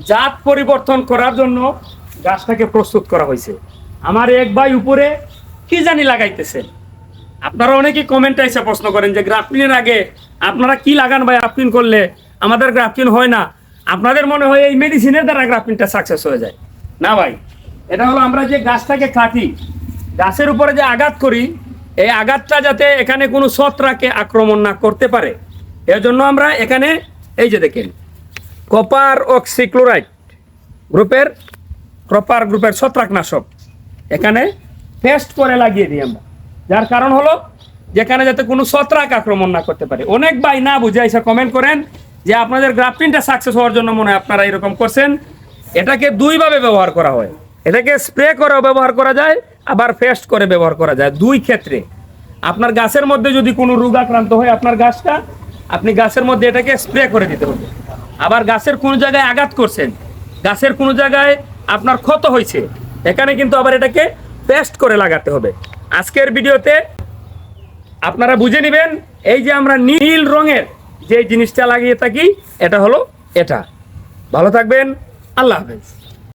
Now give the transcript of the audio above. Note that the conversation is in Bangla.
জাত পরিবর্তন করার জন্য গাছটাকে প্রস্তুত করা হয়েছে। আমার এক ভাই উপরে কি জানি লাগাইতেছে। আপনারা অনেকেই কমেন্টে এসে প্রশ্ন করেন যে গ্রাফটিনের আগে আপনারা কি লাগান ভাই, গ্রাফটিন করলে আমাদের গ্রাফটিন হয় না। আপনাদের মনে হয় এই মেডিসিনের দ্বারা গ্রাফটিনটা সাকসেস হয়ে যায়। না ভাই, এটা হলো আমরা যে গাছটাকে কাটি, গাছের উপরে যে আঘাত করি, এই আঘাতটা যাতে এখানে কোনো ছত্রাককে আক্রমণ না করতে পারে, এর জন্য আমরা এখানে এই যে দেখেন কপার অক্সিক্লোরাইড গ্রুপের ছত্রাকনাশক এখানে পেস্ট করে লাগিয়ে দিই আমরা। যার কারণ হলো যেখানে যাতে কোনো ছত্রাক আক্রমণ না করতে পারে। অনেক ভাই না বুঝে এসে কমেন্ট করেন যে আপনাদের গ্রাফটিনটা সাকসেস হওয়ার জন্য মনে হয় আপনারা এরকম করছেন। এটাকে দুইভাবে ব্যবহার করা হয়, এটাকে স্প্রে করেও ব্যবহার করা যায়, আবার পেস্ট করে ব্যবহার করা যায়। দুই ক্ষেত্রে আপনার গাছের মধ্যে যদি কোনো রোগ আক্রান্ত হয় আপনার গাছটা, আপনি গাছের মধ্যে এটাকে স্প্রে করে দিতে হবে। আবার গাছের কোনো জায়গায় আঘাত করছেন, গাছের কোনো জায়গায় আপনার ক্ষত হয়েছে, এখানে কিন্তু আবার এটাকে পেস্ট করে লাগাতে হবে। আজকের ভিডিওতে আপনারা বুঝে নেবেন, এই যে আমরা নীল রঙের যে জিনিসটা লাগিয়ে থাকি এটা হলো এটা। ভালো থাকবেন, আল্লাহ হাফেজ।